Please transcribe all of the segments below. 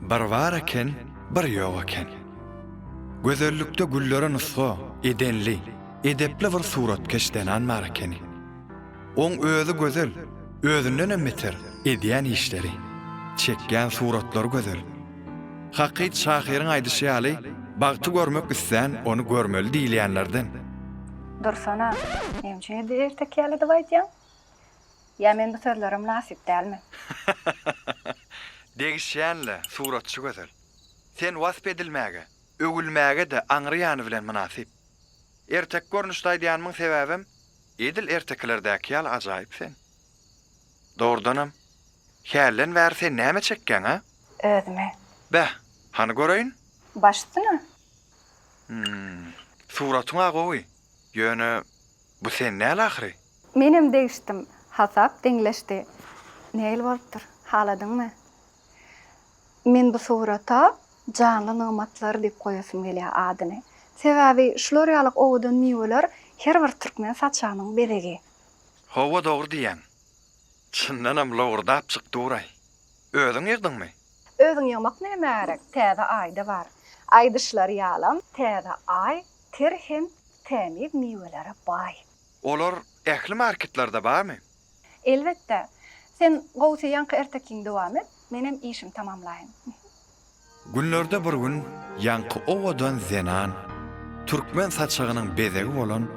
Bir var eken, bir ýok eken. Gözellikde güllere nusga, edenli, edepli bir surat keşdenen bar ekeni. Oň özü gözel, özünden emmeter, edýän işleri, çekýän suratlar gözel. Hakyt şahyryň aýdyşy ýaly, bagty görmek isän onu görmeli diýilýänlerden. Dursana, nemçe ertek ýaly da aýdýan? Ya men bu sözlerim nasip dälmi? Degişýänle suratçy gözel. Sen wasp edilmäge, ögülmäge de aňrýany bilen münasip. Ertek görnüşde aýdýanmyň sebäbim, edil erteklerdäki ýaly ajaýyp sen. Doğrudanam. Hällen bäri sen näme çekken ha? Özüme. Bäh, hany göreýin? Başdyna? Suratyňa gowy. Ýöne bu sen näle ahry? Menem degişdim. Hasap deňleşdi. Näil bolupdyr? Haladyňmy? Men bu surata canly nymatlar diýip goýasym gelýär adyny. Sebäbi şular ýalyk owadan miweler her bir türkmen saçanyň beregi. Hawa dogry diýen. Çyndanam lowurdap çykdy uray. Özüň ýygdyňmy? Özüň ýamak nämerek? Täze aýda bar. Aýdyşlar ýalam, täze aý, terhem, tämir miwelere baý. Olar ähli marketlerde barmy? Elbetde. Sen gowsy ýanky ertekiň dowam et, menem işim tamamlaýyn. Günlerde bir gün ýanky owadan zenan, türkmen saçagynyň bezegi bolan,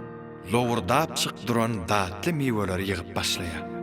lowurdap çykdyran datly miweleri ýygyp başlaýar.